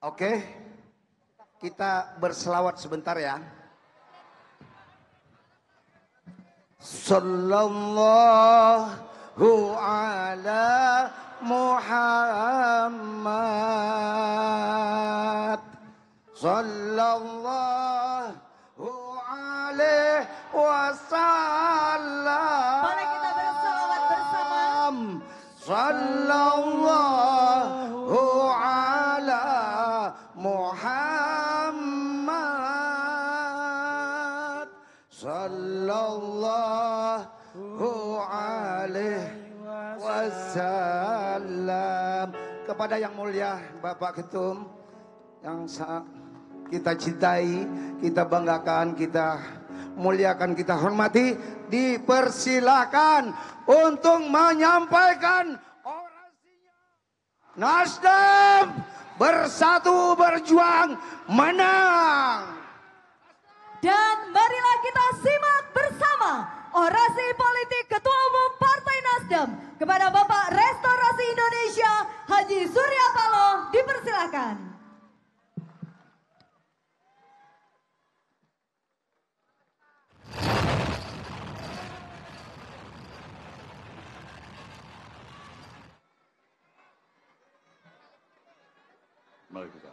Oke, kita berselawat sebentar ya. Sallallahu ala Muhammad. Sallallahu alaihi wasallam. Boleh kita berselawat bersama? Sallallahu ala Muhammad. Sallallahu alaihi wasallam. Kepada yang mulia Bapak Ketum yang kita cintai, kita banggakan, kita muliakan, kita hormati, dipersilakan untuk menyampaikan orasinya. Nasdem bersatu berjuang menang. Dan marilah kita simak bersama orasi politik Ketua Umum Partai Nasdem kepada Bapak Restorasi Indonesia Haji Surya Paloh, dipersilakan. Mari kita.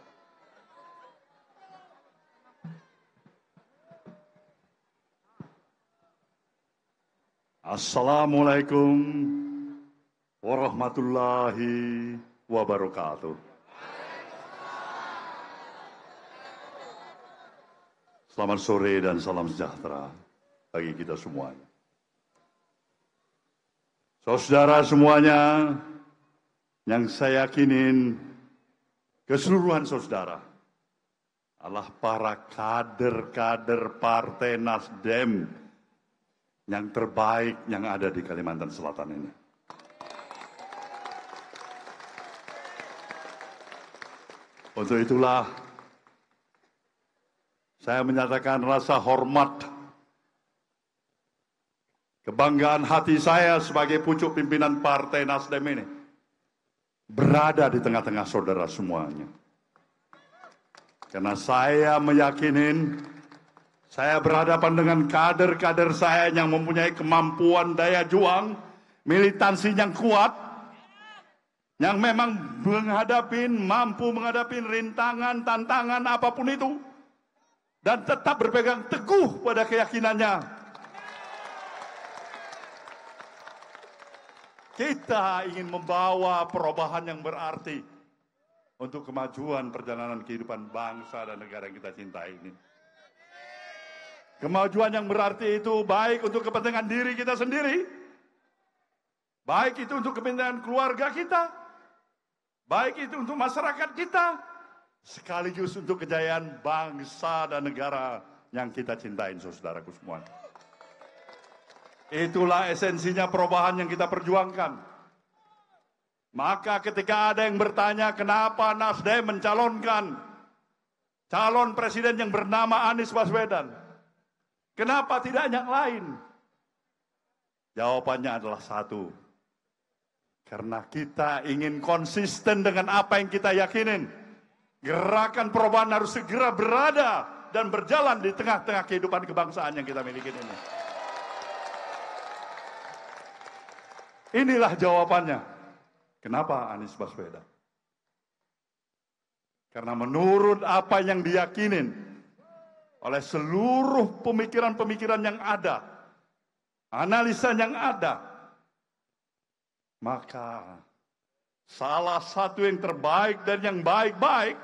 Assalamualaikum warahmatullahi wabarakatuh. Selamat sore dan salam sejahtera bagi kita semuanya. Saudara semuanya, yang saya yakinin keseluruhan saudara adalah para kader-kader Partai Nasdem yang terbaik yang ada di Kalimantan Selatan ini. Untuk itulah saya menyatakan rasa hormat, kebanggaan hati saya sebagai pucuk pimpinan Partai Nasdem ini berada di tengah-tengah saudara semuanya. Karena saya meyakinin saya berhadapan dengan kader-kader saya yang mempunyai kemampuan daya juang, militansi yang kuat, yang memang mampu menghadapi rintangan, tantangan apapun itu, dan tetap berpegang teguh pada keyakinannya. Kita ingin membawa perubahan yang berarti untuk kemajuan perjalanan kehidupan bangsa dan negara yang kita cintai ini. Kemajuan yang berarti itu baik untuk kepentingan diri kita sendiri, baik itu untuk kepentingan keluarga kita, baik itu untuk masyarakat kita, sekaligus untuk kejayaan bangsa dan negara yang kita cintai, saudaraku semua. Itulah esensinya perubahan yang kita perjuangkan. Maka ketika ada yang bertanya kenapa Nasdem mencalonkan calon presiden yang bernama Anies Baswedan, kenapa tidak yang lain? Jawabannya adalah satu. Karena kita ingin konsisten dengan apa yang kita yakinin. Gerakan perubahan harus segera berada dan berjalan di tengah-tengah kehidupan kebangsaan yang kita miliki ini. Inilah jawabannya. Kenapa Anies Baswedan? Karena menurut apa yang diyakinin oleh seluruh pemikiran-pemikiran yang ada, analisa yang ada, maka salah satu yang terbaik dan yang baik-baik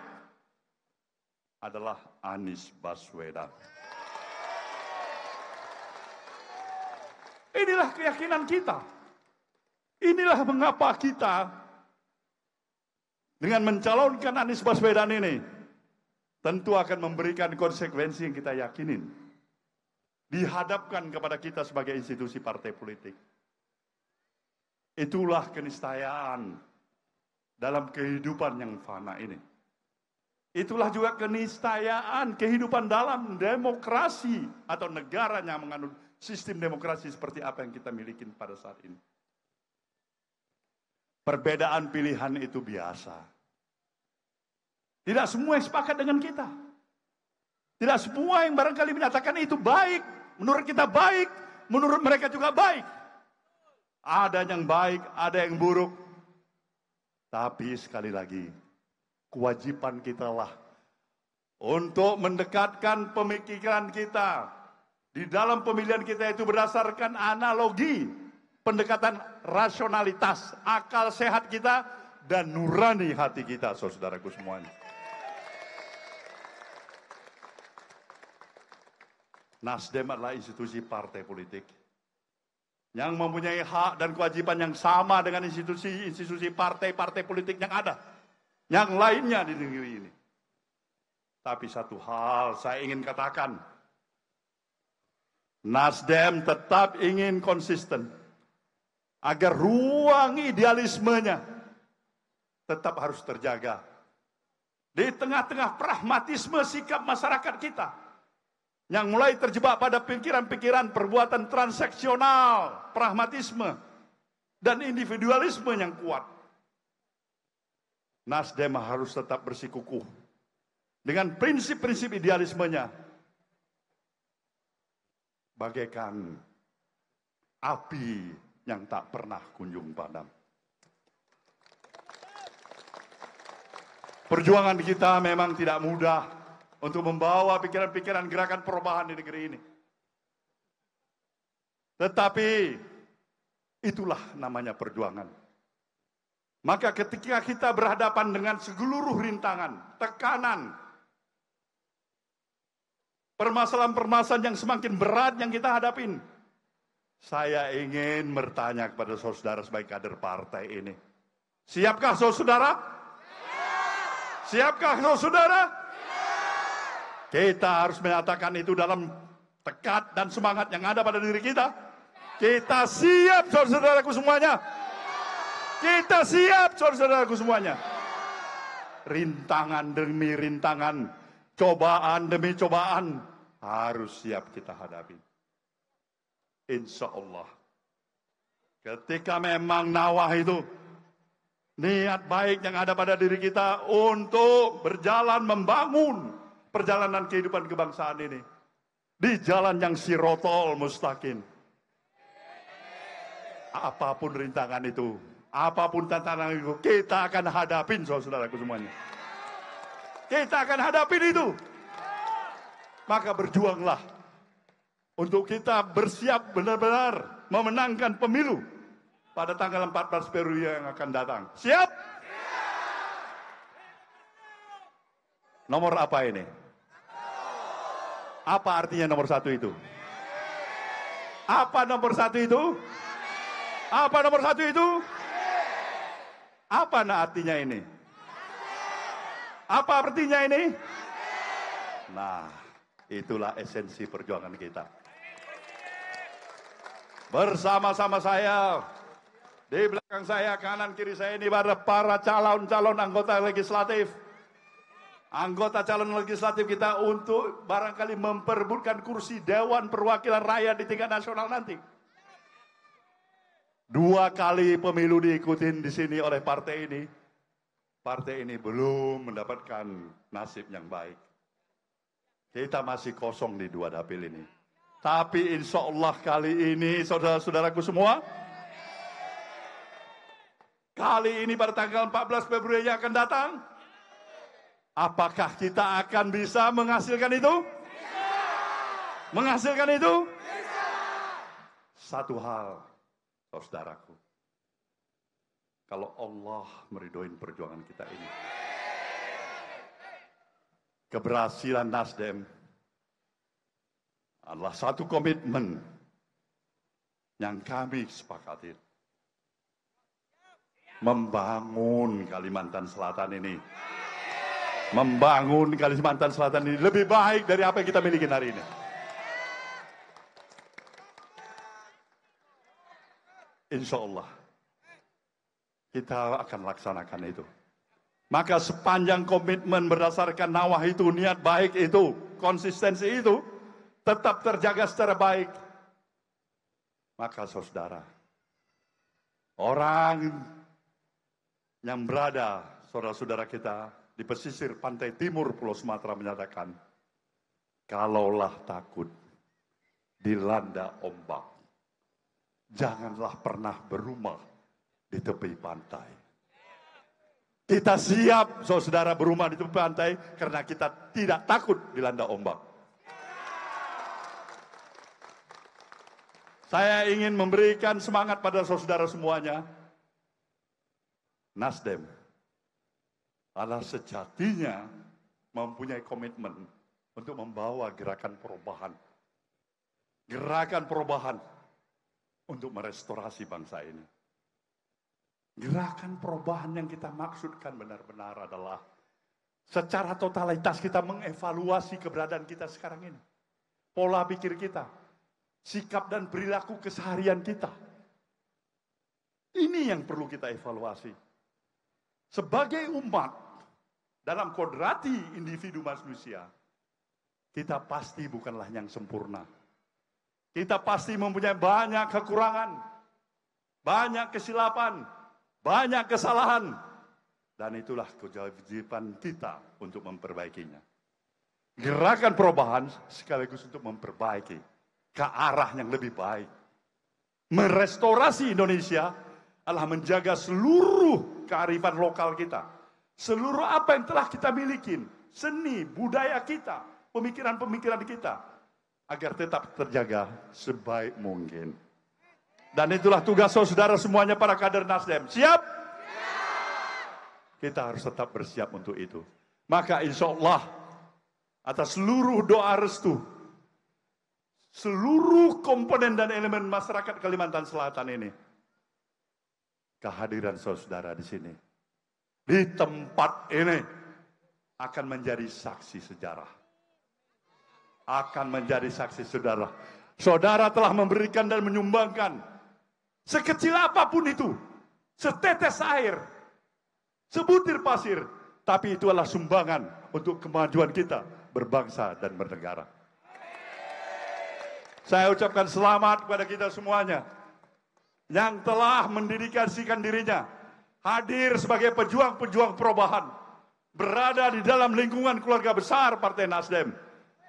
adalah Anies Baswedan. Inilah keyakinan kita. Inilah mengapa kita dengan mencalonkan Anies Baswedan ini tentu akan memberikan konsekuensi yang kita yakinin dihadapkan kepada kita sebagai institusi partai politik. Itulah keniscayaan dalam kehidupan yang fana ini. Itulah juga keniscayaan kehidupan dalam demokrasi atau negara yang menganut sistem demokrasi seperti apa yang kita miliki pada saat ini. Perbedaan pilihan itu biasa. Tidak semua yang sepakat dengan kita. Tidak semua yang barangkali menyatakan itu baik. Menurut kita baik, menurut mereka juga baik. Ada yang baik, ada yang buruk. Tapi sekali lagi, kewajiban kita lah untuk mendekatkan pemikiran kita di dalam pemilihan kita itu berdasarkan analogi, pendekatan rasionalitas, akal sehat kita, dan nurani hati kita, saudaraku semuanya. Nasdem adalah institusi partai politik yang mempunyai hak dan kewajiban yang sama dengan institusi partai-partai politik yang ada, yang lainnya di negeri ini. Tapi satu hal saya ingin katakan, Nasdem tetap ingin konsisten agar ruang idealismenya tetap harus terjaga di tengah-tengah pragmatisme sikap masyarakat kita yang mulai terjebak pada pikiran-pikiran perbuatan transaksional, pragmatisme, dan individualisme yang kuat. Nasdem harus tetap bersikukuh dengan prinsip-prinsip idealismenya, bagaikan api yang tak pernah kunjung padam. Perjuangan kita memang tidak mudah untuk membawa pikiran-pikiran gerakan perubahan di negeri ini. Tetapi itulah namanya perjuangan. Maka ketika kita berhadapan dengan seluruh rintangan, tekanan, permasalahan-permasalahan yang semakin berat yang kita hadapin, saya ingin bertanya kepada saudara sebagai kader partai ini. Siapkah saudara? Siapkah saudara? Kita harus menyatakan itu dalam tekad dan semangat yang ada pada diri kita. Kita siap, saudara-saudaraku semuanya. Kita siap, saudara-saudaraku semuanya. Rintangan demi rintangan, cobaan demi cobaan, harus siap kita hadapi. Insya Allah. Ketika memang nawah itu, niat baik yang ada pada diri kita untuk berjalan membangun perjalanan kehidupan kebangsaan ini di jalan yang sirotol mustaqim. Apapun rintangan itu, apapun tantangan itu, kita akan hadapin, saudaraku semuanya. Kita akan hadapin itu. Maka berjuanglah untuk kita bersiap benar-benar memenangkan pemilu pada tanggal 14 Februari yang akan datang. Siap? Nomor apa ini? Apa artinya nomor satu itu? Apa nomor satu itu? Apa nomor satu itu? Apa artinya ini? Apa artinya ini? Nah, itulah esensi perjuangan kita. Bersama-sama saya, di belakang saya, kanan kiri saya ini ada para calon-calon anggota legislatif. Anggota calon legislatif kita untuk barangkali memperebutkan kursi Dewan Perwakilan Rakyat di tingkat nasional nanti. 2 kali pemilu diikutin di sini oleh partai ini. Partai ini belum mendapatkan nasib yang baik. Kita masih kosong di 2 dapil ini. Tapi insya Allah kali ini, saudara-saudaraku semua, kali ini pada tanggal 14 Februari yang akan datang, apakah kita akan bisa menghasilkan itu? Bisa. Menghasilkan itu? Bisa. Satu hal, saudaraku. Kalau Allah meridoin perjuangan kita ini, keberhasilan Nasdem adalah satu komitmen yang kami sepakati. Membangun Kalimantan Selatan ini. Membangun Kalimantan Selatan ini lebih baik dari apa yang kita miliki hari ini. Insya Allah kita akan laksanakan itu. Maka sepanjang komitmen berdasarkan nawah itu, niat baik itu, konsistensi itu tetap terjaga secara baik, maka saudara, orang yang berada, saudara-saudara kita di pesisir pantai timur Pulau Sumatera menyatakan, kalaulah takut dilanda ombak, janganlah pernah berumah di tepi pantai. Kita siap, saudara, berumah di tepi pantai karena kita tidak takut dilanda ombak. Saya ingin memberikan semangat pada saudara semuanya. Nasdem adalah sejatinya mempunyai komitmen untuk membawa gerakan perubahan. Gerakan perubahan untuk merestorasi bangsa ini. Gerakan perubahan yang kita maksudkan benar-benar adalah secara totalitas kita mengevaluasi keberadaan kita sekarang ini. Pola pikir kita, sikap dan perilaku keseharian kita. Ini yang perlu kita evaluasi. Sebagai umat, dalam kodrati individu manusia, kita pasti bukanlah yang sempurna. Kita pasti mempunyai banyak kekurangan, banyak kesilapan, banyak kesalahan. Dan itulah kewajiban kita untuk memperbaikinya. Gerakan perubahan sekaligus untuk memperbaiki ke arah yang lebih baik. Merestorasi Indonesia adalah menjaga seluruh kearifan lokal kita. Seluruh apa yang telah kita miliki, seni, budaya kita, pemikiran-pemikiran kita, agar tetap terjaga sebaik mungkin. Dan itulah tugas saudara semuanya para kader Nasdem. Siap? Kita harus tetap bersiap untuk itu. Maka insya Allah atas seluruh doa restu, seluruh komponen dan elemen masyarakat Kalimantan Selatan ini, kehadiran saudara di sini, di tempat ini, akan menjadi saksi sejarah. Akan menjadi saksi sejarah. Saudara telah memberikan dan menyumbangkan sekecil apapun itu, setetes air, sebutir pasir, tapi itu adalah sumbangan untuk kemajuan kita berbangsa dan bernegara. Saya ucapkan selamat kepada kita semuanya yang telah mendedikasikan dirinya hadir sebagai pejuang-pejuang perubahan, berada di dalam lingkungan keluarga besar Partai Nasdem,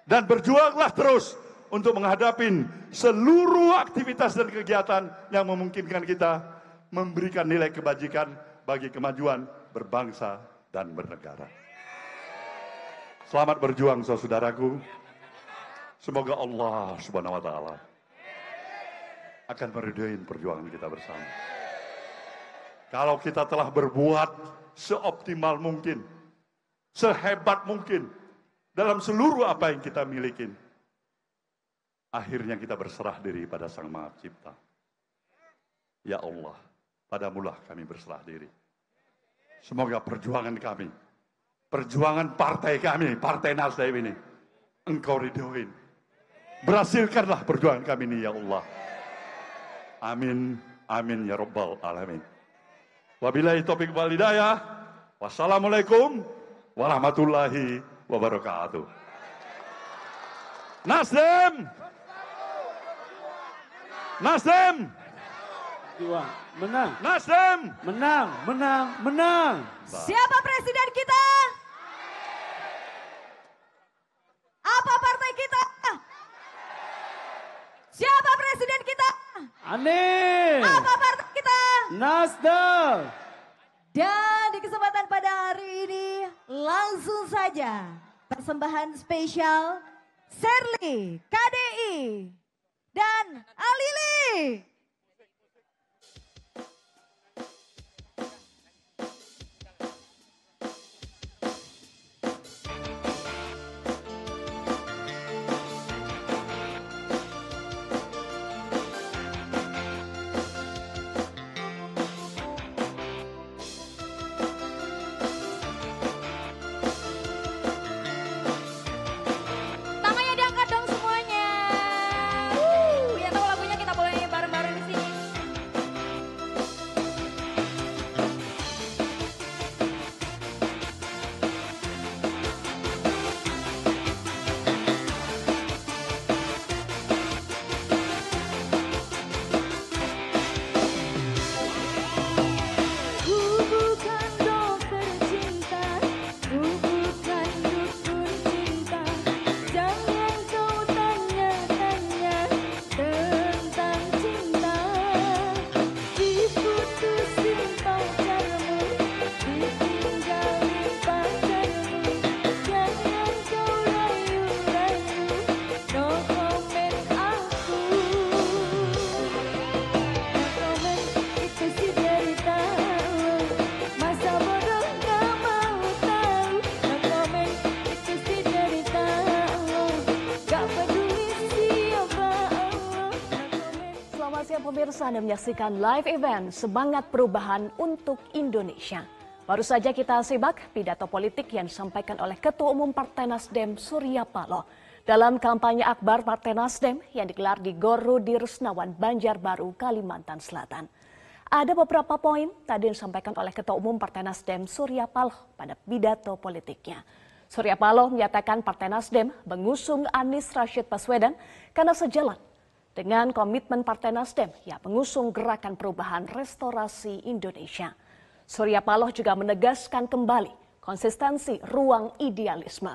dan berjuanglah terus untuk menghadapi seluruh aktivitas dan kegiatan yang memungkinkan kita memberikan nilai kebajikan bagi kemajuan berbangsa dan bernegara. Selamat berjuang saudaraku. Semoga Allah Subhanahu wa taala akan meridhoi perjuangan kita bersama. Kalau kita telah berbuat seoptimal mungkin, sehebat mungkin dalam seluruh apa yang kita miliki, akhirnya kita berserah diri pada Sang Maha Cipta. Ya Allah, padamulah kami berserah diri. Semoga perjuangan kami, perjuangan partai kami, Partai Nasdem ini, Engkau ridhoin. Berhasilkanlah perjuangan kami ini ya Allah. Amin, amin ya Rabbal Alamin. Wabillahi taufiq wal hidayah. Wassalamualaikum warahmatullahi wabarakatuh. Nasdem! Nasdem! Menang. Nasdem! Menang, menang, menang. Siapa presiden kita? Apa partai kita? Siapa presiden kita? Anies. Apa partai kita? Nasdem. Dan di kesempatan pada hari ini langsung saja persembahan spesial Serly, KDI, dan Alili. Tangannya diangkat dong semuanya. Yang tahu lagunya kita boleh nyanyi bareng-bareng Pemirsa, Anda menyaksikan live event Semangat Perubahan untuk Indonesia. Baru saja kita simak pidato politik yang disampaikan oleh Ketua Umum Partai Nasdem Surya Paloh dalam kampanye akbar Partai Nasdem yang digelar di Gor Rudi Resnawan, Banjarbaru, Kalimantan Selatan. Ada beberapa poin tadi yang disampaikan oleh Ketua Umum Partai Nasdem Surya Paloh pada pidato politiknya. Surya Paloh menyatakan Partai Nasdem mengusung Anies Rashid Baswedan karena sejalan dengan komitmen Partai Nasdem yang mengusung Gerakan Perubahan Restorasi Indonesia. Surya Paloh juga menegaskan kembali konsistensi ruang idealisme.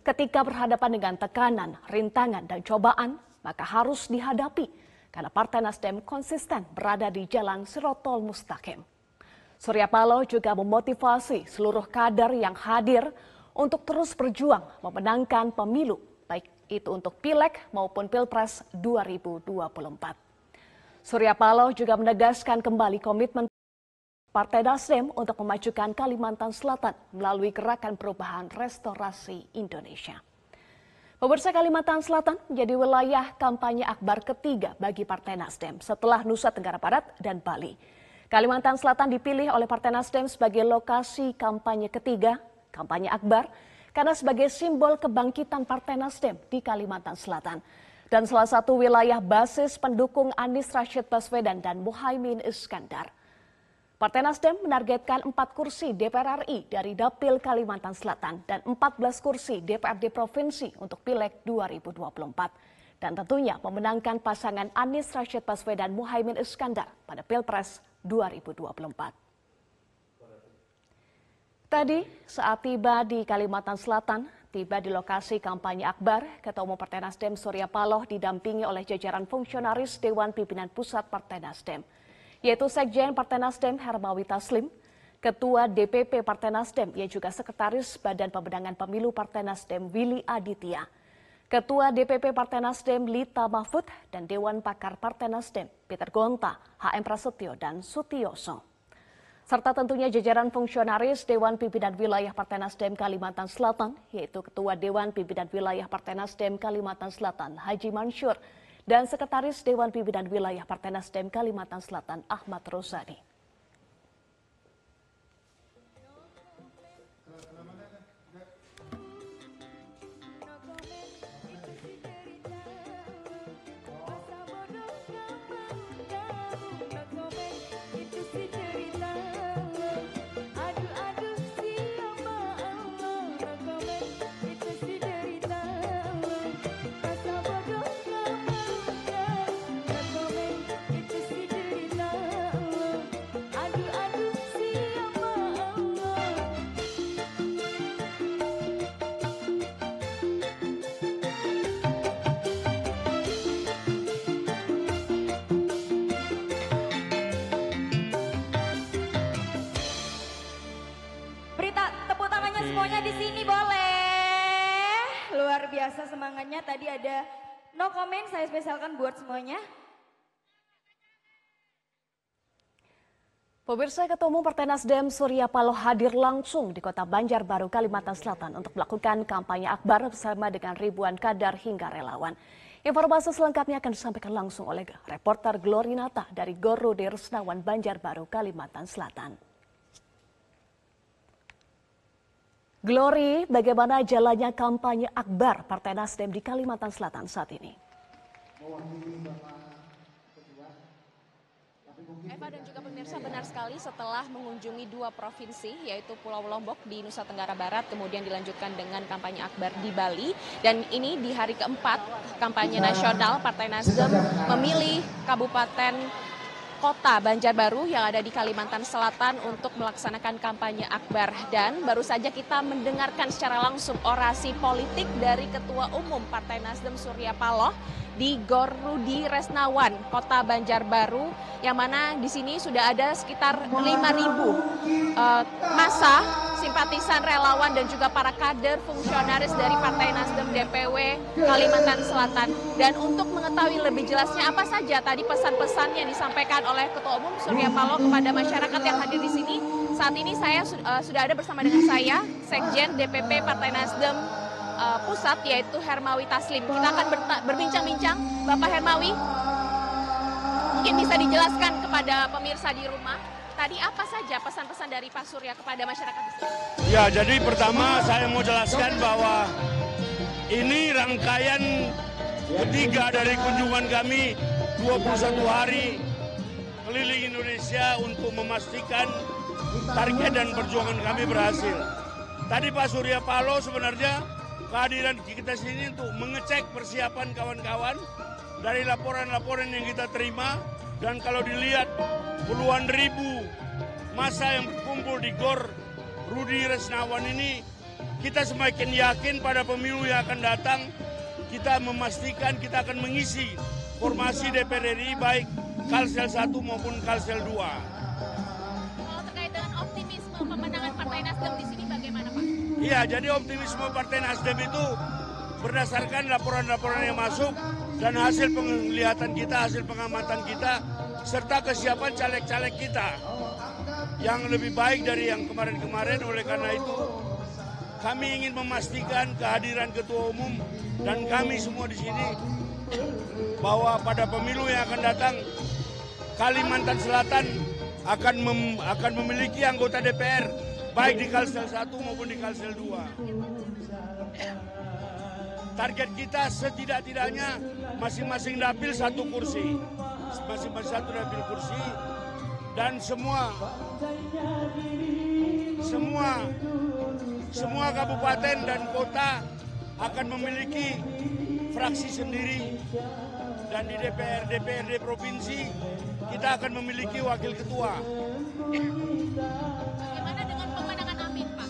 Ketika berhadapan dengan tekanan, rintangan, dan cobaan, maka harus dihadapi karena Partai Nasdem konsisten berada di jalan Shirathol Mustaqim. Surya Paloh juga memotivasi seluruh kader yang hadir untuk terus berjuang memenangkan pemilu, baik itu untuk Pileg maupun Pilpres 2024. Surya Paloh juga menegaskan kembali komitmen Partai Nasdem untuk memajukan Kalimantan Selatan melalui Gerakan Perubahan Restorasi Indonesia. Pemirsa, Kalimantan Selatan menjadi wilayah kampanye akbar ketiga bagi Partai Nasdem setelah Nusa Tenggara Barat dan Bali. Kalimantan Selatan dipilih oleh Partai Nasdem sebagai lokasi kampanye ketiga, kampanye akbar, karena sebagai simbol kebangkitan Partai Nasdem di Kalimantan Selatan. Dan salah satu wilayah basis pendukung Anies Rashid Baswedan dan Muhaimin Iskandar. Partai Nasdem menargetkan 4 kursi DPR RI dari Dapil Kalimantan Selatan dan 14 kursi DPRD Provinsi untuk Pileg 2024. Dan tentunya memenangkan pasangan Anies Rashid Baswedan Muhaimin Iskandar pada Pilpres 2024. Tadi saat tiba di Kalimantan Selatan, tiba di lokasi kampanye akbar, Ketua Umum Partai Nasdem Surya Paloh didampingi oleh jajaran fungsionaris Dewan Pimpinan Pusat Partai Nasdem, yaitu Sekjen Partai Nasdem Hermawi Taslim, Ketua DPP Partai Nasdem, yang juga Sekretaris Badan Pemenangan Pemilu Partai Nasdem Willy Aditya, Ketua DPP Partai Nasdem Lita Mahfud, dan Dewan Pakar Partai Nasdem Peter Gonta, HM Prasetyo, dan Sutioso. Serta tentunya jajaran fungsionaris Dewan Pimpinan Wilayah Partai Nasdem Kalimantan Selatan, yaitu Ketua Dewan Pimpinan Wilayah Partai Nasdem Kalimantan Selatan Haji Mansur, dan Sekretaris Dewan Pimpinan Wilayah Partai Nasdem Kalimantan Selatan Ahmad Rozani. Semuanya di sini boleh. Luar biasa semangatnya. Tadi ada no comment, saya spesialkan buat semuanya. Pemirsa, Ketua Umum Partai Nasdem Surya Paloh hadir langsung di Kota Banjarbaru, Kalimantan Selatan untuk melakukan kampanye akbar bersama dengan ribuan kader hingga relawan. Informasi selengkapnya akan disampaikan langsung oleh reporter Glory Nata dari Gor Rudi Resnawan, Banjarbaru, Kalimantan Selatan. Glory, bagaimana jalannya kampanye akbar Partai Nasdem di Kalimantan Selatan saat ini? Eva dan juga pemirsa, benar sekali setelah mengunjungi 2 provinsi yaitu Pulau Lombok di Nusa Tenggara Barat, kemudian dilanjutkan dengan kampanye akbar di Bali, dan ini di hari keempat kampanye nasional Partai Nasdem memilih Kabupaten Kota Banjarbaru yang ada di Kalimantan Selatan untuk melaksanakan kampanye akbar. Dan baru saja kita mendengarkan secara langsung orasi politik dari Ketua Umum Partai Nasdem Surya Paloh di Gor Rudi Resnawan, Kota Banjarbaru, yang mana di sini sudah ada sekitar 5.000 massa simpatisan, relawan, dan juga para kader fungsionaris dari Partai Nasdem DPW Kalimantan Selatan. Dan untuk mengetahui lebih jelasnya apa saja tadi pesan-pesan yang disampaikan oleh Ketua Umum Surya Paloh kepada masyarakat yang hadir di sini, saat ini saya sudah ada bersama dengan saya, Sekjen DPP Partai Nasdem Pusat, yaitu Hermawi Taslim. Kita akan berbincang-bincang, Bapak Hermawi. Mungkin bisa dijelaskan kepada pemirsa di rumah, tadi apa saja pesan-pesan dari Pak Surya kepada masyarakat di sini? Ya, jadi pertama saya mau jelaskan bahwa ini rangkaian ketiga dari kunjungan kami 21 hari keliling Indonesia untuk memastikan target dan perjuangan kami berhasil. Tadi Pak Surya Paloh sebenarnya kehadiran kita sini untuk mengecek persiapan kawan-kawan dari laporan-laporan yang kita terima, dan kalau dilihat puluhan ribu massa yang berkumpul di GOR Rudi Resnawan ini, kita semakin yakin pada pemilu yang akan datang kita memastikan kita akan mengisi formasi DPR RI baik Kalsel 1 maupun Kalsel 2. Kalau terkait dengan optimisme pemenangan Partai Nasdem di sini bagaimana, Pak? Iya, jadi optimisme Partai Nasdem itu berdasarkan laporan-laporan yang masuk dan hasil penglihatan kita, hasil pengamatan kita, serta kesiapan caleg-caleg kita yang lebih baik dari yang kemarin-kemarin. Oleh karena itu, kami ingin memastikan kehadiran Ketua Umum dan kami semua di sini bahwa pada pemilu yang akan datang, Kalimantan Selatan akan memiliki anggota DPR baik di Kalsel 1 maupun di Kalsel 2. Target kita setidak-tidaknya masing-masing dapil 1 kursi, masing-masing 1 dapil kursi, dan semua kabupaten dan kota akan memiliki fraksi sendiri, dan di DPRD provinsi kita akan memiliki wakil ketua. Bagaimana dengan pemenangan Amin, Pak?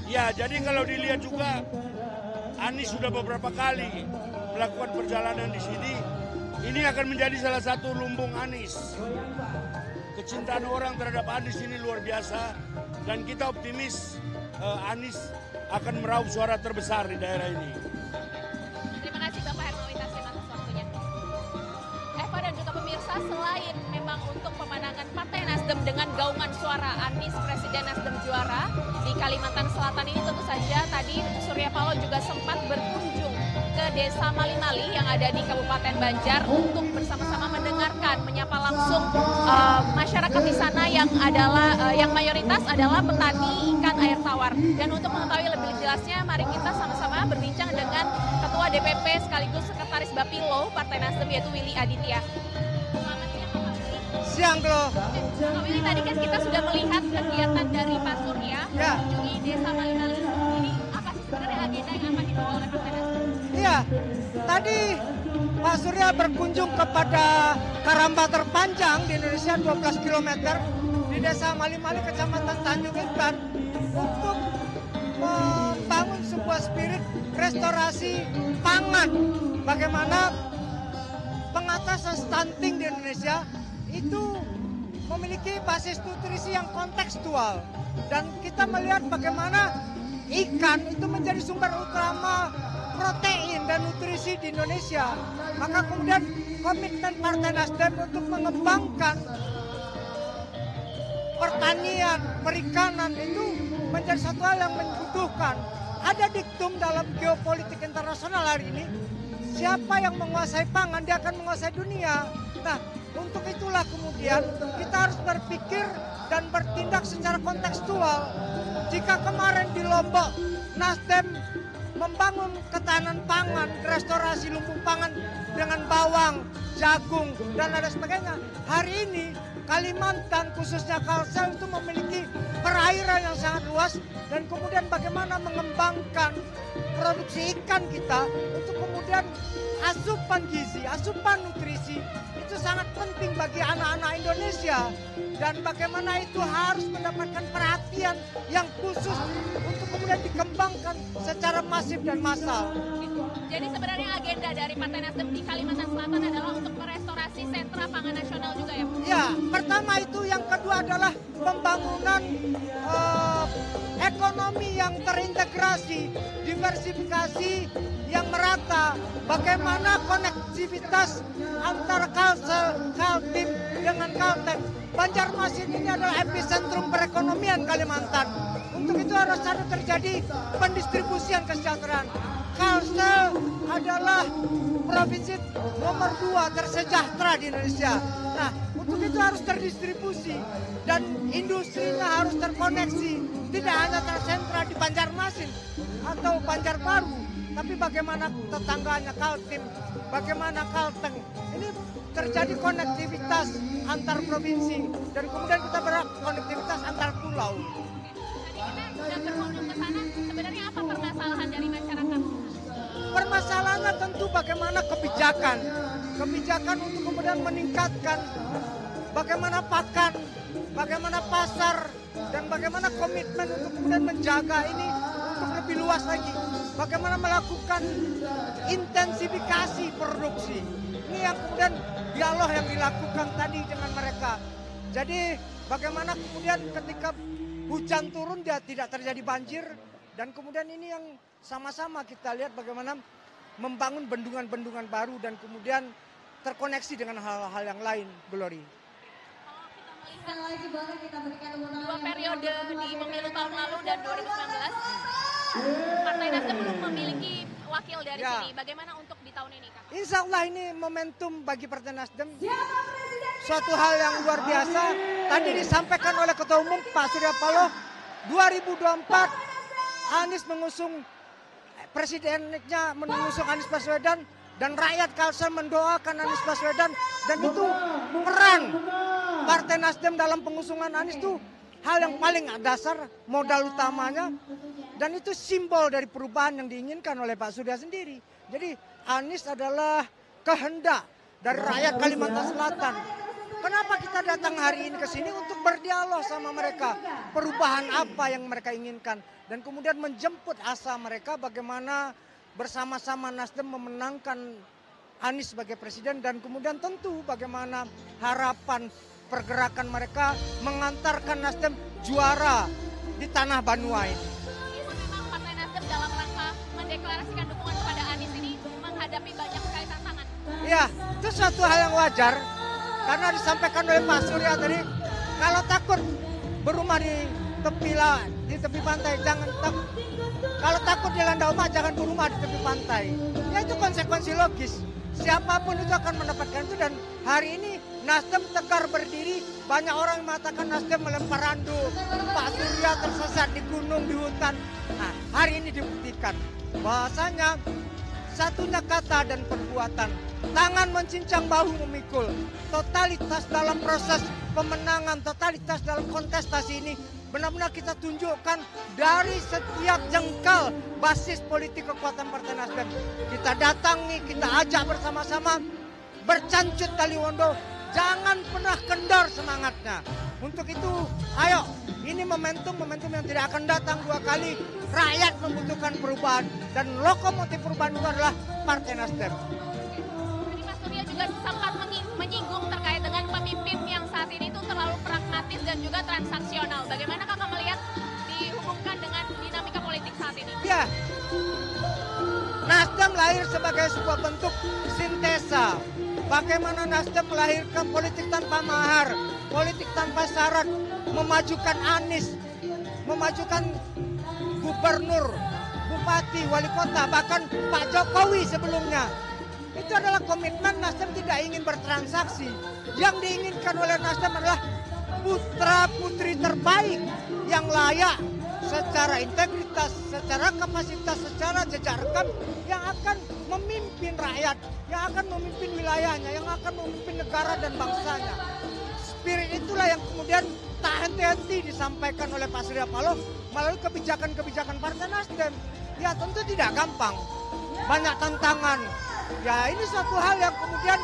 Ya, jadi kalau dilihat juga Anies sudah beberapa kali melakukan perjalanan di sini. Ini akan menjadi salah satu lumbung Anies. Kecintaan orang terhadap Anies ini luar biasa, dan kita optimis Anies akan meraup suara terbesar di daerah ini. Terima kasih Bapak Hermawi Taslim atas waktunya. Eva dan juga pemirsa, selain memang untuk pemenangan Partai Nasdem dengan gaungan suara Anies Presiden Nasdem juara di Kalimantan Selatan ini, tentu saja tadi Surya Paloh juga sempat berkunjung ke Desa Mali-Mali yang ada di Kabupaten Banjar untuk bersama-sama mendengarkan, menyapa langsung masyarakat di sana yang mayoritas adalah petani ikan air tawar. Dan untuk mengetahui lebih jelasnya, mari kita sama-sama berbincang dengan Ketua DPP sekaligus Sekretaris Bapilo Partai Nasdem, yaitu Willy Aditya. Selamat siang, Pak Willy. Siang, Bro. Pak Willy, tadi kan kita sudah melihat kegiatan dari Pak Surya mengunjungi Desa Mali-Mali. Ini apa sih sebenarnya agenda yang akan dibawa oleh Partai Nasdem? Iya, tadi Pak Surya berkunjung kepada Karamba terpanjang di Indonesia 12 km di Desa Mali-Mali, Kecamatan Tanjung Intan, untuk membangun sebuah spirit restorasi pangan. Bagaimana pengatasan stunting di Indonesia itu memiliki basis nutrisi yang kontekstual. Dan kita melihat bagaimana ikan itu menjadi sumber utama protein dan nutrisi di Indonesia. Maka kemudian komitmen Partai Nasdem untuk mengembangkan pertanian, perikanan itu menjadi satu hal yang membutuhkan. Ada diktum dalam geopolitik internasional hari ini, siapa yang menguasai pangan, dia akan menguasai dunia. Nah, untuk itulah kemudian kita harus berpikir dan bertindak secara kontekstual. Jika kemarin di Lombok, Nasdem membangun ketahanan pangan, restorasi lumbung pangan dengan bawang, jagung, dan lain sebagainya. Hari ini Kalimantan, khususnya Kalsel, itu memiliki perairan yang sangat luas, dan kemudian bagaimana mengembangkan produksi ikan kita untuk kemudian asupan gizi, asupan nutrisi itu sangat penting bagi anak-anak Indonesia, dan bagaimana itu harus mendapatkan perhatian yang khusus untuk kemudian dikembangkan secara masif dan massal. Jadi sebenarnya agenda dari Partai Nasdem di Kalimantan Selatan adalah untuk merestorasi sentra pangan nasional juga ya, Pak? Ya, pertama itu, yang kedua adalah pembangunan ekonomi yang terintegrasi, diversifikasi yang merata, bagaimana konektivitas antara Kaltim dengan Kalteng. Banjarmasin ini adalah epicentrum perekonomian Kalimantan. Untuk itu harus ada terjadi pendistribusian kesejahteraan. Kalsel adalah provinsi nomor 2 tersejahtera di Indonesia. Nah, untuk itu harus terdistribusi dan industrinya harus terkoneksi. Tidak hanya tersentra di Banjarmasin atau Banjarbaru, tapi bagaimana tetangganya Kaltim, bagaimana Kalteng. Ini terjadi konektivitas antar provinsi dan kemudian kita berharap konektivitas antar pulau. Tadi kita sudah berkunjung ke sana, sebenarnya apa permasalahan dari masyarakat? Permasalahannya tentu bagaimana kebijakan untuk kemudian meningkatkan bagaimana pakan, bagaimana pasar, dan bagaimana komitmen untuk kemudian menjaga ini untuk lebih luas lagi. Bagaimana melakukan intensifikasi produksi. Ini yang kemudian dialog yang dilakukan tadi dengan mereka. Jadi bagaimana kemudian ketika hujan turun dia tidak terjadi banjir. Dan kemudian ini yang sama-sama kita lihat bagaimana membangun bendungan-bendungan baru dan kemudian terkoneksi dengan hal-hal yang lain, Glory. Dua periode di pemilu tahun lalu dan 2019, Partai Nasdem belum memiliki wakil dari sini. Bagaimana untuk di tahun ini, Kak? Insya Allah ini momentum bagi Partai Nasdem. Suatu hal yang luar biasa. Tadi disampaikan oleh Ketua Umum Pak Surya Paloh, 2024 Anies mengusung presidennya mengusung Anies Baswedan dan rakyat Kalsel mendoakan Anies Baswedan dan itu peran Partai Nasdem dalam pengusungan Anies itu hal yang paling dasar, modal utamanya dan itu simbol dari perubahan yang diinginkan oleh Pak Surya sendiri. Jadi Anies adalah kehendak dari rakyat Kalimantan Selatan. Kenapa kita datang hari ini ke sini untuk berdialog sama mereka, perubahan apa yang mereka inginkan dan kemudian menjemput asa mereka bagaimana bersama-sama Nasdem memenangkan Anies sebagai presiden dan kemudian tentu bagaimana harapan pergerakan mereka mengantarkan Nasdem juara di tanah Banua ini. Memang Partai Nasdem dalam rangka mendeklarasikan dukungan kepada Anies ini menghadapi banyak sekali tantangan. Ya, itu suatu hal yang wajar karena disampaikan oleh Pak Surya tadi, kalau takut berumah di tepi pantai, jangan takut. Kalau takut dilanda ombak, jangan berumah di tepi pantai. Ya itu konsekuensi logis. Siapapun itu akan mendapatkan itu dan hari ini Nasdem tegar berdiri. Banyak orang mengatakan Nasdem melempar randu, Pak Surya tersesat di gunung, di hutan. Nah, hari ini dibuktikan bahwasanya satunya kata dan perbuatan. Tangan mencincang, bahu memikul. Totalitas dalam proses pemenangan, totalitas dalam kontestasi ini benar-benar kita tunjukkan dari setiap jengkal basis politik kekuatan Partai Nasdem. Kita datangi, kita ajak bersama-sama bercancut tali wondo. Jangan pernah kendor semangatnya. Untuk itu, ayo, ini momentum yang tidak akan datang dua kali. Rakyat membutuhkan perubahan dan lokomotif perubahan itu adalah Partai Nasdem. Tadi Mas Surya juga sempat menyinggung terkait dengan pemimpin yang saat ini itu terlalu pragmatis dan juga transaksional. Bagaimana Kakak melihat dihubungkan dengan dinamika politik saat ini? Ya, Nasdem lahir sebagai sebuah bentuk sintesa. Bagaimana Nasdem melahirkan politik tanpa mahar, politik tanpa syarat, memajukan Anies, memajukan gubernur, bupati, wali kota, bahkan Pak Jokowi sebelumnya. Itu adalah komitmen Nasdem tidak ingin bertransaksi. Yang diinginkan oleh Nasdem adalah putra-putri terbaik yang layak secara integritas, secara kapasitas, secara jejak rekam yang akan memimpin rakyat, yang akan memimpin wilayahnya, yang akan memimpin negara dan bangsanya. Spirit itulah yang kemudian tak henti-henti disampaikan oleh Pak Surya Paloh melalui kebijakan-kebijakan Partai Nasdem. Ya tentu tidak gampang, banyak tantangan. Ya ini suatu hal yang kemudian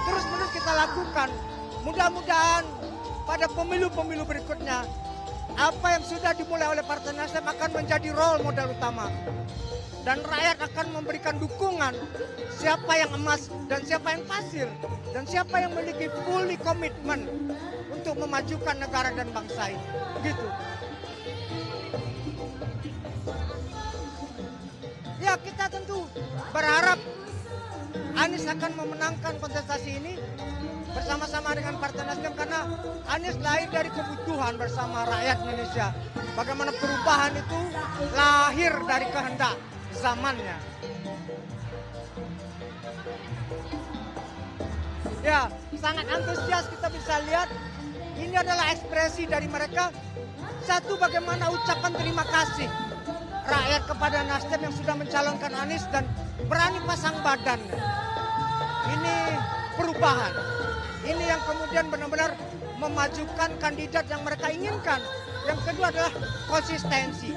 terus-menerus kita lakukan. Mudah-mudahan pada pemilu-pemilu berikutnya apa yang sudah dimulai oleh Partai Nasdem akan menjadi role model utama. Dan rakyat akan memberikan dukungan siapa yang emas dan siapa yang pasir. Dan siapa yang memiliki fully komitmen untuk memajukan negara dan bangsa ini. Begitu. Ya, kita tentu berharap Anies akan memenangkan kontestasi ini bersama-sama dengan Partai Nasdem, karena Anies lahir dari kebutuhan bersama rakyat Indonesia. Bagaimana perubahan itu lahir dari kehendak zamannya. Ya, sangat antusias kita bisa lihat. Ini adalah ekspresi dari mereka. Satu, bagaimana ucapan terima kasih rakyat kepada Nasdem yang sudah mencalonkan Anies dan berani pasang badan. Ini perubahan. Ini yang kemudian benar-benar memajukan kandidat yang mereka inginkan. Yang kedua adalah konsistensi.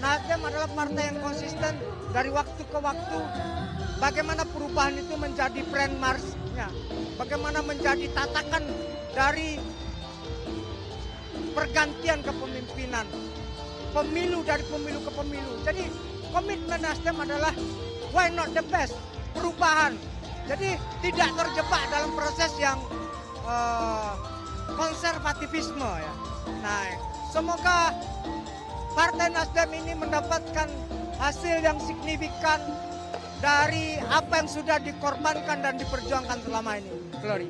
Nasdem adalah partai yang konsisten dari waktu ke waktu. Bagaimana perubahan itu menjadi brand march-nya. Bagaimana menjadi tatakan dari pergantian kepemimpinan. Pemilu dari pemilu ke pemilu. Jadi komitmen Nasdem adalah why not the best, perubahan. Jadi tidak terjebak dalam proses yang konservatifisme ya. Nah, semoga Partai Nasdem ini mendapatkan hasil yang signifikan dari apa yang sudah dikorbankan dan diperjuangkan selama ini. Glory.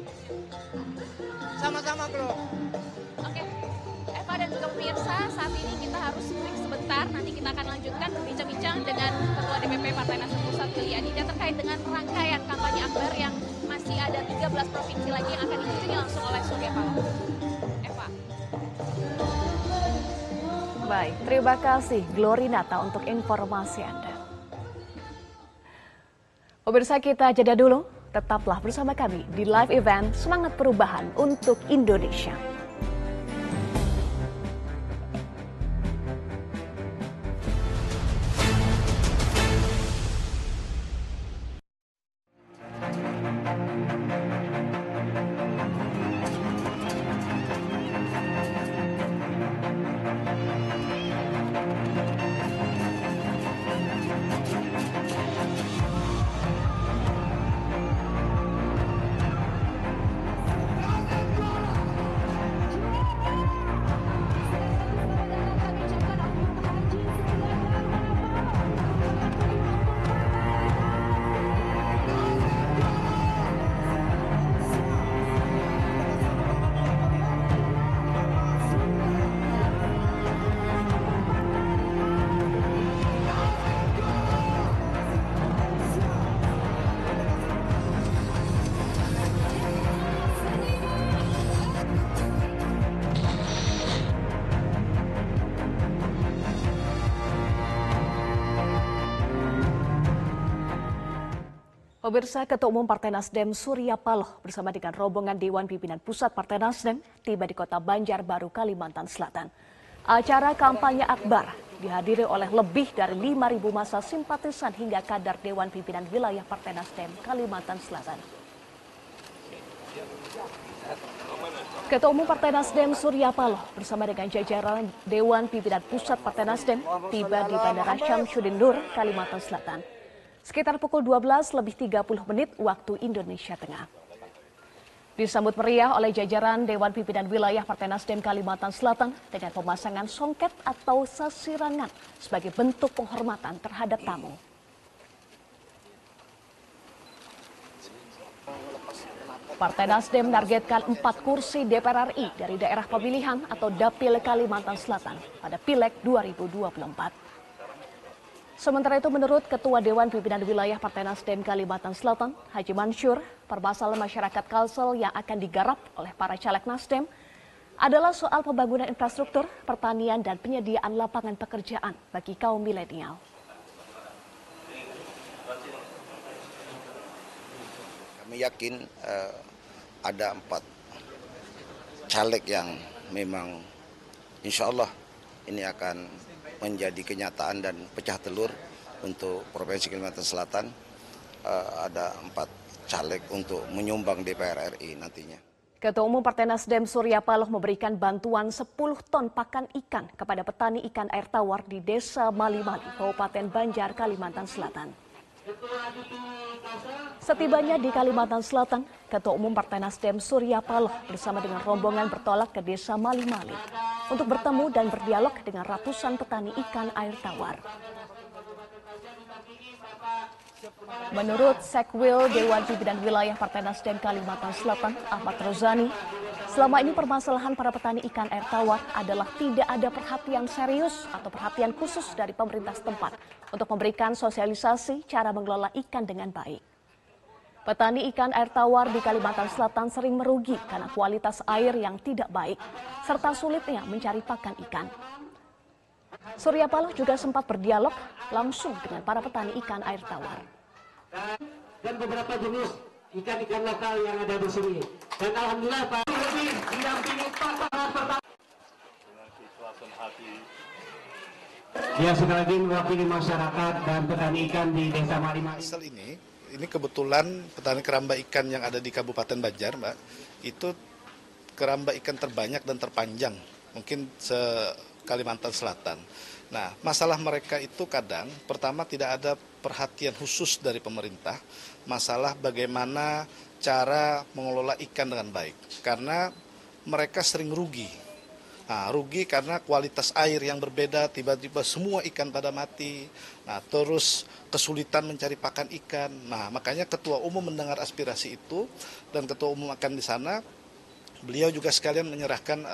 Sama-sama, Glory. Oke, Eva dan juga pemirsa, saat ini kita harus break sebentar. Nanti kita akan lanjutkan berbincang-bincang dengan Ketua DPP Partai Nasdem Pusat Willy Aditya terkait dengan rangkaian kampanye akbar yang masih ada 13 provinsi lagi yang akan dikunjungi langsung oleh Surya Paloh. Eva. Baik, terima kasih Glory Nata untuk informasi Anda. Pemirsa, kita jeda dulu. Tetaplah bersama kami di live event Semangat Perubahan untuk Indonesia. Pemirsa, Ketua Umum Partai Nasdem Surya Paloh bersama dengan rombongan Dewan Pimpinan Pusat Partai Nasdem tiba di Kota Banjarbaru, Kalimantan Selatan. Acara kampanye akbar dihadiri oleh lebih dari 5.000 massa simpatisan hingga kadar Dewan Pimpinan Wilayah Partai Nasdem Kalimantan Selatan. Ketua Umum Partai Nasdem Surya Paloh bersama dengan jajaran Dewan Pimpinan Pusat Partai Nasdem tiba di Bandara Syamsuddin Nur, Kalimantan Selatan. Sekitar pukul 12:30 waktu Indonesia Tengah. Disambut meriah oleh jajaran Dewan Pimpinan Wilayah Partai Nasdem Kalimantan Selatan dengan pemasangan songket atau sasirangan sebagai bentuk penghormatan terhadap tamu. Partai Nasdem menargetkan 4 kursi DPR RI dari daerah pemilihan atau Dapil Kalimantan Selatan pada Pileg 2024. Sementara itu, menurut Ketua Dewan Pimpinan Wilayah Partai Nasdem Kalimantan Selatan, Haji Mansur, permasalahan masyarakat Kalsel yang akan digarap oleh para caleg Nasdem adalah soal pembangunan infrastruktur, pertanian, dan penyediaan lapangan pekerjaan bagi kaum milenial. Kami yakin ada 4 caleg yang memang insya Allah ini akan menjadi kenyataan dan pecah telur untuk Provinsi Kalimantan Selatan. Ada 4 caleg untuk menyumbang DPR RI nantinya. Ketua Umum Partai Nasdem Surya Paloh memberikan bantuan 10 ton pakan ikan kepada petani ikan air tawar di Desa Mali-Mali, Kabupaten Banjar, Kalimantan Selatan. Setibanya di Kalimantan Selatan, Ketua Umum Partai Nasdem Surya Paloh bersama dengan rombongan bertolak ke Desa Mali-Mali. untuk bertemu dan berdialog dengan ratusan petani ikan air tawar. Menurut Sekwil Dewan Pimpinan Wilayah Partai Nasdem Kalimantan Selatan, Ahmad Rozani, selama ini permasalahan para petani ikan air tawar adalah tidak ada perhatian serius atau perhatian khusus dari pemerintah setempat untuk memberikan sosialisasi cara mengelola ikan dengan baik. Petani ikan air tawar di Kalimantan Selatan sering merugi karena kualitas air yang tidak baik, serta sulitnya mencari pakan ikan. Surya Paloh juga sempat berdialog langsung dengan para petani ikan air tawar. Dan beberapa jenis ikan-ikan lokal yang ada di sini. Dan alhamdulillah Pak lebih mendampingi Pak. Dia sekali lagi mewakili masyarakat dan petani ikan di Desa Malimali. Ini kebetulan petani keramba ikan yang ada di Kabupaten Banjar, Mbak, itu keramba ikan terbanyak dan terpanjang, mungkin se-Kalimantan Selatan. Nah, masalah mereka itu kadang, pertama tidak ada perhatian khusus dari pemerintah, masalah bagaimana cara mengelola ikan dengan baik. Karena mereka sering rugi. Nah, rugi karena kualitas air yang berbeda, tiba-tiba semua ikan pada mati. Nah, terus kesulitan mencari pakan ikan. Nah, makanya Ketua Umum mendengar aspirasi itu, dan Ketua Umum akan di sana, beliau juga sekalian menyerahkan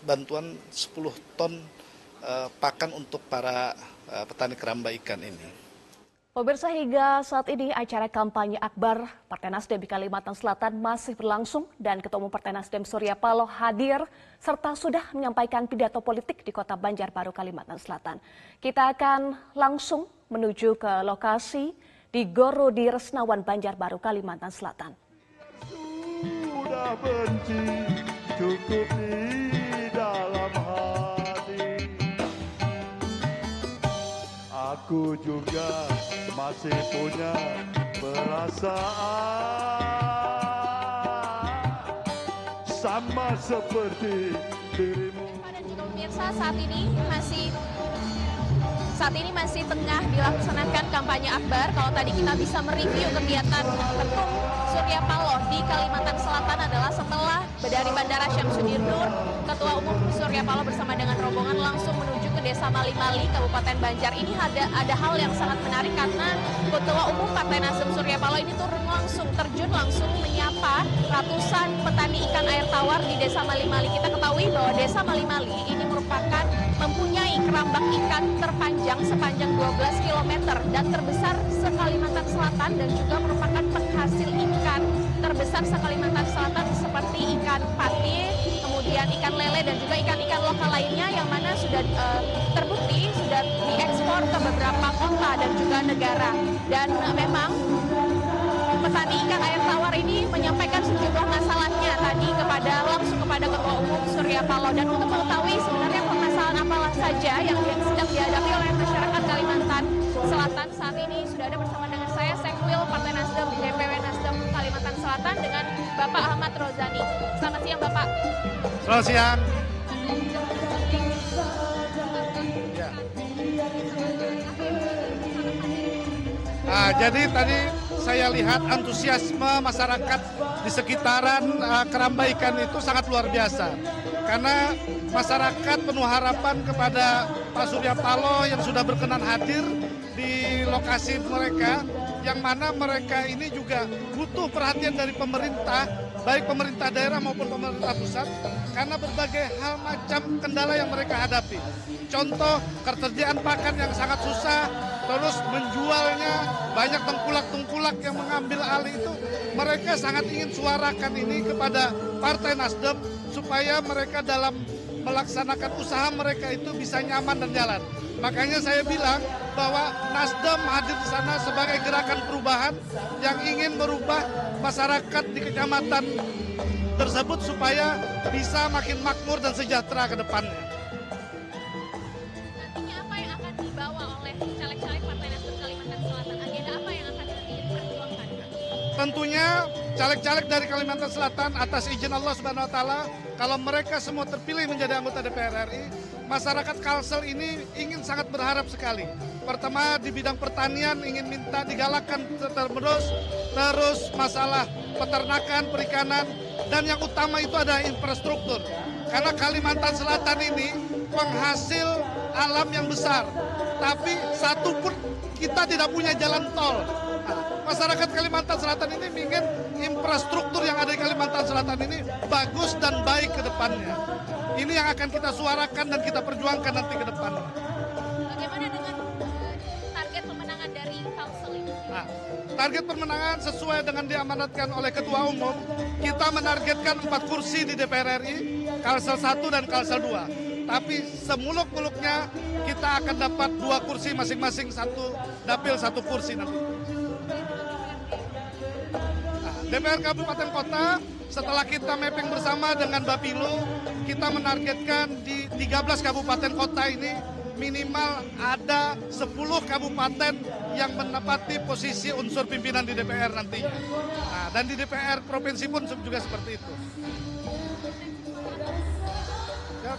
bantuan 10 ton pakan untuk para petani keramba ikan ini. Pemirsa, hingga saat ini acara kampanye akbar Partai Nasdem di Kalimantan Selatan masih berlangsung dan Ketua Umum Partai Nasdem Surya Paloh hadir serta sudah menyampaikan pidato politik di Kota Banjarbaru, Kalimantan Selatan. Kita akan langsung menuju ke lokasi di Goro di Resnawan, Banjarbaru, Kalimantan Selatan. Sudah benci cukup di dalam hati, aku juga masih punya perasaan sama seperti dirimu. Dan juga pemirsa, saat ini masih tengah dilaksanakan kampanye akbar. Kalau tadi kita bisa mereview kegiatan Ketum Surya Paloh di Kalimantan Selatan adalah setelah dari Bandara Syamsuddin-Nur, Ketua Umum Surya Paloh bersama dengan rombongan langsung menuju ke Desa Malimali, Kabupaten Banjar. Ini ada hal yang sangat menarik karena Ketua Umum Partai Nasdem Surya Paloh ini terjun langsung menyapa ratusan petani ikan air tawar di Desa Malimali. Kita ketahui bahwa Desa Malimali ini mempunyai kerambak ikan terpanjang sepanjang 12 km dan terbesar se-Kalimantan Selatan, dan juga merupakan penghasil ikan terbesar se-Kalimantan Selatan seperti ikan patin, kemudian ikan lele dan juga ikan-ikan lokal lainnya yang mana sudah terbukti sudah diekspor ke beberapa kota dan juga negara. Dan memang petani ikan air tawar ini menyampaikan sejumlah masalahnya tadi langsung kepada Ketua Umum Surya Paloh. Dan untuk mengetahui sebenarnya permasalahan apa saja yang sedang dihadapi oleh masyarakat Kalimantan Selatan, saat ini sudah ada bersama dengan saya Sekwil Partai Nasdem DPW Nasdem Kalimantan Selatan dengan Bapak Ahmad Rozani. Selamat siang Bapak. Selamat siang. Jadi tadi saya lihat antusiasme masyarakat di sekitaran keramba ikan itu sangat luar biasa. Karena masyarakat penuh harapan kepada Pak Surya Paloh yang sudah berkenan hadir di lokasi mereka, yang mana mereka ini juga butuh perhatian dari pemerintah, baik pemerintah daerah maupun pemerintah pusat, karena berbagai hal macam kendala yang mereka hadapi. Contoh, ketersediaan pakan yang sangat susah, terus menjualnya, banyak tengkulak-tengkulak yang mengambil alih itu. Mereka sangat ingin suarakan ini kepada Partai Nasdem supaya mereka dalam melaksanakan usaha mereka itu bisa nyaman dan jalan. Makanya saya bilang bahwa Nasdem hadir di sana sebagai gerakan perubahan yang ingin merubah masyarakat di kecamatan tersebut supaya bisa makin makmur dan sejahtera ke depannya. Nantinya apa yang akan dibawa oleh caleg-caleg Partai Nasdem Kalimantan Selatan? Agenda apa yang akan diperjuangkan? Tentunya caleg-caleg dari Kalimantan Selatan atas izin Allah Subhanahu wa taala, kalau mereka semua terpilih menjadi anggota DPR RI, masyarakat Kalsel ini ingin sangat berharap sekali. Pertama, di bidang pertanian ingin minta digalakkan terus masalah peternakan, perikanan, dan yang utama itu ada infrastruktur. Karena Kalimantan Selatan ini penghasil alam yang besar, tapi satu pun kita tidak punya jalan tol. Masyarakat Kalimantan Selatan ini ingin infrastruktur yang ada di Kalimantan Selatan ini bagus dan baik ke depannya. Ini yang akan kita suarakan dan kita perjuangkan nanti ke depannya. Bagaimana dengan target pemenangan dari Kalsel ini? Nah, target pemenangan sesuai dengan diamanatkan oleh Ketua Umum, kita menargetkan 4 kursi di DPR RI, Kalsel 1 dan Kalsel 2. Tapi semuluk-muluknya kita akan dapat 2 kursi masing-masing, 1 dapil 1 kursi nanti. DPR Kabupaten Kota, setelah kita mapping bersama dengan Bapilu, kita menargetkan di 13 kabupaten kota ini minimal ada 10 kabupaten yang menempati posisi unsur pimpinan di DPR nantinya. Nah, dan di DPR provinsi pun juga seperti itu. Ya.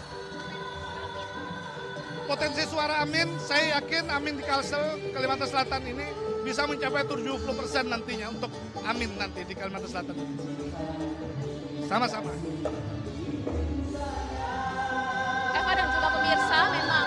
Potensi suara Amin, saya yakin Amin di Kalsel, Kalimantan Selatan ini bisa mencapai 70% nantinya untuk Amin nanti di Kalimantan Selatan. Sama-sama. Eva dan juga pemirsa, memang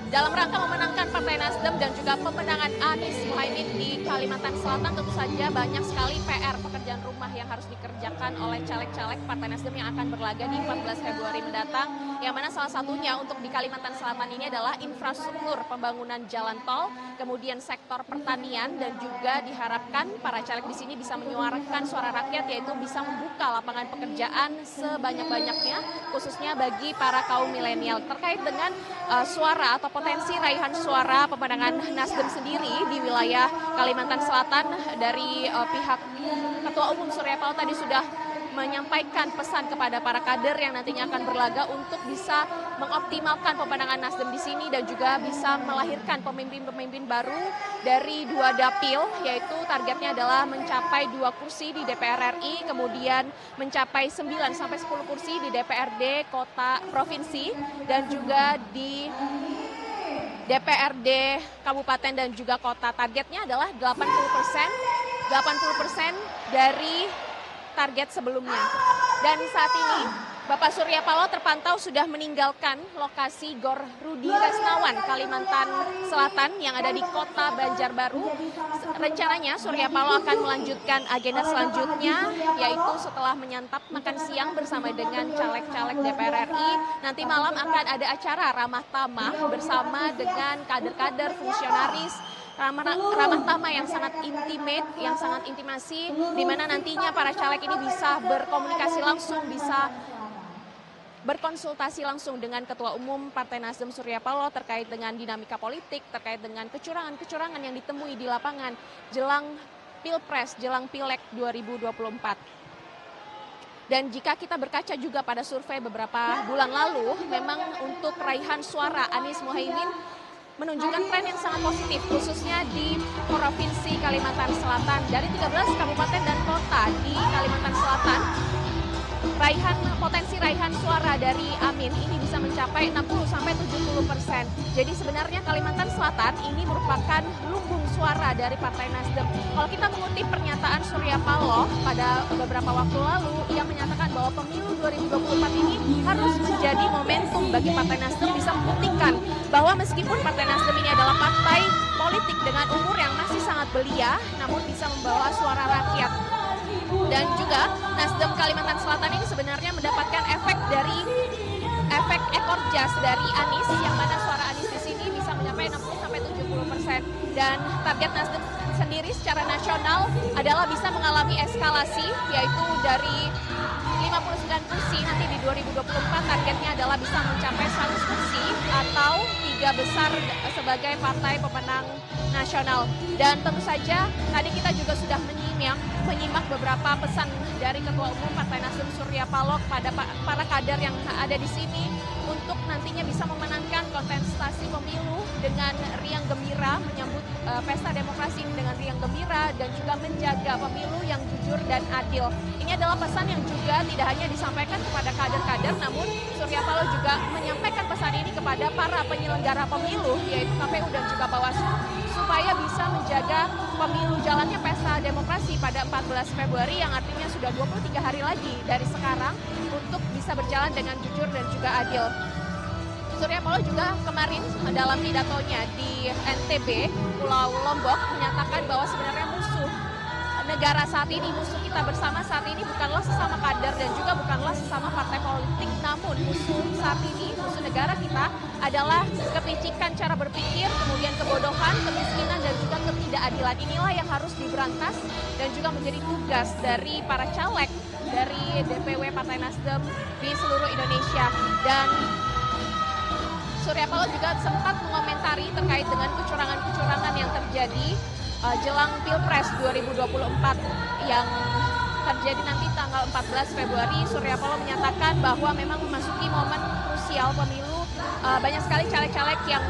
dalam rangka memenangkan Partai Nasdem dan juga pemenangan Anies Mohaimin di Kalimantan Selatan, tentu saja banyak sekali PR, pekerjaan rumah yang harus dikerjakan oleh caleg-caleg Partai Nasdem yang akan berlaga di 14 Februari mendatang. Yang mana salah satunya untuk di Kalimantan Selatan ini adalah infrastruktur pembangunan jalan tol, kemudian sektor pertanian, dan juga diharapkan para caleg di sini bisa menyuarakan suara rakyat, yaitu bisa membuka lapangan pekerjaan sebanyak-banyaknya, khususnya bagi para kaum milenial. Terkait dengan suara atau potensi raihan suara pemenangan Nasdem sendiri di wilayah Kalimantan Selatan, dari pihak Ketua Umum Surya Paloh tadi sudah menyampaikan pesan kepada para kader yang nantinya akan berlaga untuk bisa mengoptimalkan pemenangan Nasdem di sini dan juga bisa melahirkan pemimpin-pemimpin baru dari 2 dapil, yaitu targetnya adalah mencapai 2 kursi di DPR RI, kemudian mencapai 9 sampai 10 kursi di DPRD kota provinsi, dan juga di DPRD kabupaten dan juga kota. Targetnya adalah 80% dari target sebelumnya. Dan saat ini Bapak Surya Paloh terpantau sudah meninggalkan lokasi Gor Rudi Resnawan, Kalimantan Selatan yang ada di kota Banjarbaru. Rencananya Surya Paloh akan melanjutkan agenda selanjutnya, yaitu setelah menyantap makan siang bersama dengan caleg-caleg DPR RI. Nanti malam akan ada acara ramah tamah bersama dengan kader-kader fungsionaris, ramah tamah yang sangat intimate, yang sangat intimasi, di mana nantinya para caleg ini bisa berkomunikasi langsung, bisa berkonsultasi langsung dengan Ketua Umum Partai Nasdem Surya Paloh terkait dengan dinamika politik, terkait dengan kecurangan-kecurangan yang ditemui di lapangan jelang Pilpres, jelang Pileg 2024. Dan jika kita berkaca juga pada survei beberapa bulan lalu, memang untuk raihan suara Anies Mohaimin menunjukkan tren yang sangat positif, khususnya di Provinsi Kalimantan Selatan. Dari 13 kabupaten dan kota di Kalimantan Selatan, potensi raihan suara dari Amin ini bisa mencapai 60-70%. Jadi sebenarnya Kalimantan Selatan ini merupakan lumbung suara dari Partai Nasdem. Kalau kita mengutip pernyataan Surya Paloh pada beberapa waktu lalu, ia menyatakan bahwa pemilu 2024 ini harus menjadi momentum bagi Partai Nasdem bisa membuktikan bahwa meskipun Partai Nasdem ini adalah partai politik dengan umur yang masih sangat belia, namun bisa membawa suara rakyat. Dan juga Nasdem Kalimantan Selatan ini sebenarnya mendapatkan efek ekor jas dari Anies, yang mana suara Anies di sini bisa mencapai 60-70%. Dan target Nasdem sendiri secara nasional adalah bisa mengalami eskalasi, yaitu dari 59 kursi nanti di 2024 targetnya adalah bisa mencapai 100 kursi atau 3 besar sebagai partai pemenang nasional. Dan tentu saja tadi kita juga sudah menyimak beberapa pesan dari Ketua Umum Partai Nasdem Surya Paloh kepada para kader yang ada di sini untuk nantinya bisa memenangkan kontestasi pemilu dengan riang gembira, menyambut pesta demokrasi dengan riang gembira, dan juga menjaga pemilu yang jujur dan adil. Ini adalah pesan yang juga tidak hanya disampaikan kepada kader-kader, namun Surya Paloh juga menyampaikan pesan ini kepada para penyelenggara pemilu, yaitu KPU dan juga Bawaslu, supaya bisa menjaga pemilu jalannya pesta demokrasi pada 14 Februari yang artinya sudah 23 hari lagi dari sekarang untuk bisa berjalan dengan jujur dan juga adil. Surya Paloh juga kemarin dalam pidatonya di NTB, Pulau Lombok, menyatakan bahwa sebenarnya musuh negara saat ini, musuh kita bersama saat ini bukanlah sesama kader dan juga bukanlah sesama partai politik, namun musuh saat ini, musuh negara kita adalah kepicikan cara berpikir, kemudian kebodohan, kemiskinan, dan juga ketidakadilan. Inilah yang harus diberantas dan juga menjadi tugas dari para caleg dari DPW Partai Nasdem di seluruh Indonesia. Dan Surya Paloh juga sempat mengomentari terkait dengan kecurangan-kecurangan yang terjadi jelang Pilpres 2024 yang terjadi nanti tanggal 14 Februari. Surya Paloh menyatakan bahwa memang memasuki momen krusial pemilu, banyak sekali caleg-caleg yang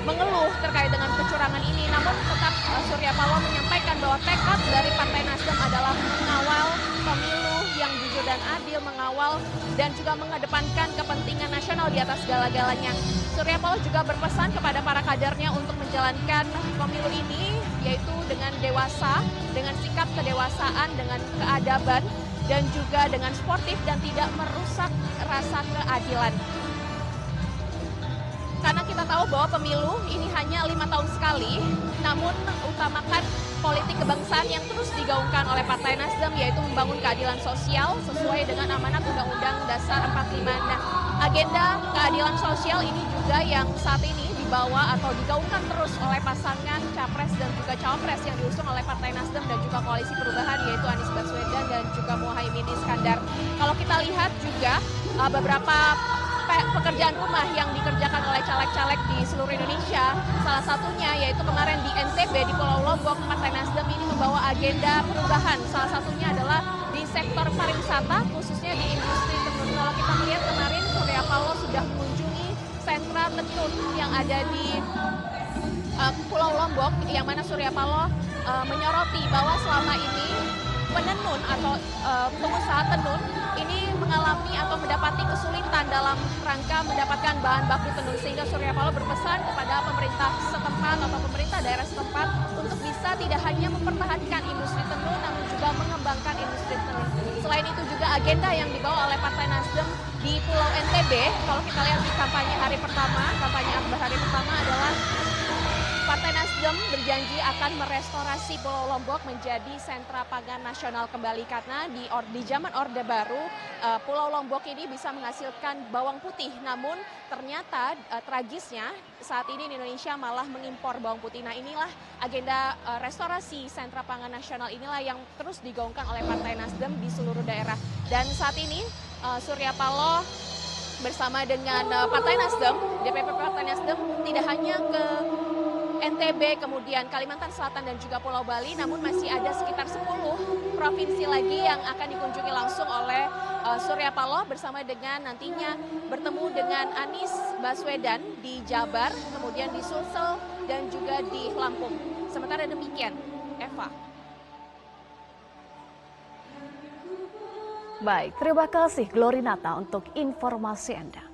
mengeluh terkait dengan kecurangan ini. Namun tetap Surya Paloh menyampaikan bahwa tekad dari Partai Nasdem adalah mengawal pemilu yang jujur dan adil, mengawal dan juga mengedepankan kepentingan nasional di atas segala-galanya. Surya Paloh juga berpesan kepada para kadernya untuk menjalankan pemilu ini, yaitu dengan dewasa, dengan sikap kedewasaan, dengan keadaban, dan juga dengan sportif dan tidak merusak rasa keadilan. Karena kita tahu bahwa pemilu ini hanya 5 tahun sekali, namun utamakan politik kebangsaan yang terus digaungkan oleh Partai Nasdem, yaitu membangun keadilan sosial sesuai dengan amanat Undang-Undang Dasar 45. Nah, agenda keadilan sosial ini juga yang saat ini dibawa atau digaungkan terus oleh pasangan Capres dan juga Cawapres yang diusung oleh Partai Nasdem dan juga Koalisi Perubahan, yaitu Anies Baswedan dan juga Muhaimin Iskandar. Kalau kita lihat juga beberapa pekerjaan rumah yang dikerjakan oleh caleg-caleg di seluruh Indonesia, salah satunya yaitu kemarin di NTB di Pulau Lombok, Partai Nasdem ini membawa agenda perubahan. Salah satunya adalah di sektor pariwisata, khususnya di industri tenun. Kalau kita melihat kemarin Surya Paloh sudah mengunjungi sentra tenun yang ada di Pulau Lombok, yang mana Surya Paloh menyoroti bahwa selama ini penenun atau pengusaha tenun ini mengalami atau mendapati kesulitan dalam rangka mendapatkan bahan baku tenun, sehingga Surya Paloh berpesan kepada pemerintah setempat atau pemerintah daerah setempat untuk bisa tidak hanya mempertahankan industri tenun, namun juga mengembangkan industri tenun. Selain itu juga agenda yang dibawa oleh Partai Nasdem di Pulau NTB, kalau kita lihat di kampanye hari pertama, kampanye akbar hari pertama adalah Partai Nasdem berjanji akan merestorasi Pulau Lombok menjadi sentra pangan nasional kembali, karena di zaman Orde Baru Pulau Lombok ini bisa menghasilkan bawang putih, namun ternyata tragisnya saat ini di Indonesia malah mengimpor bawang putih. Nah, inilah agenda restorasi sentra pangan nasional inilah yang terus digaungkan oleh Partai Nasdem di seluruh daerah. Dan saat ini Surya Paloh bersama dengan Partai Nasdem, DPP Partai Nasdem tidak hanya ke NTB, kemudian Kalimantan Selatan dan juga Pulau Bali, namun masih ada sekitar 10 provinsi lagi yang akan dikunjungi langsung oleh Surya Paloh bersama dengan nantinya bertemu dengan Anies Baswedan di Jabar, kemudian di Sulsel dan juga di Lampung. Sementara demikian, Eva. Baik, terima kasih Glorinata untuk informasi Anda.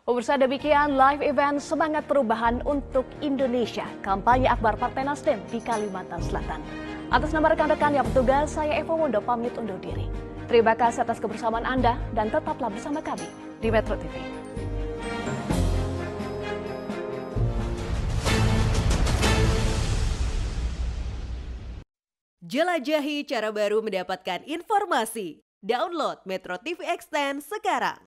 Pemirsa, demikian live event Semangat Perubahan untuk Indonesia, kampanye akbar Partai Nasdem di Kalimantan Selatan. Atas nama rekan-rekan yang bertugas, saya Eva Mondo pamit undur diri. Terima kasih atas kebersamaan Anda dan tetaplah bersama kami di Metro TV. Jelajahi cara baru mendapatkan informasi. Download Metro TV Extend sekarang.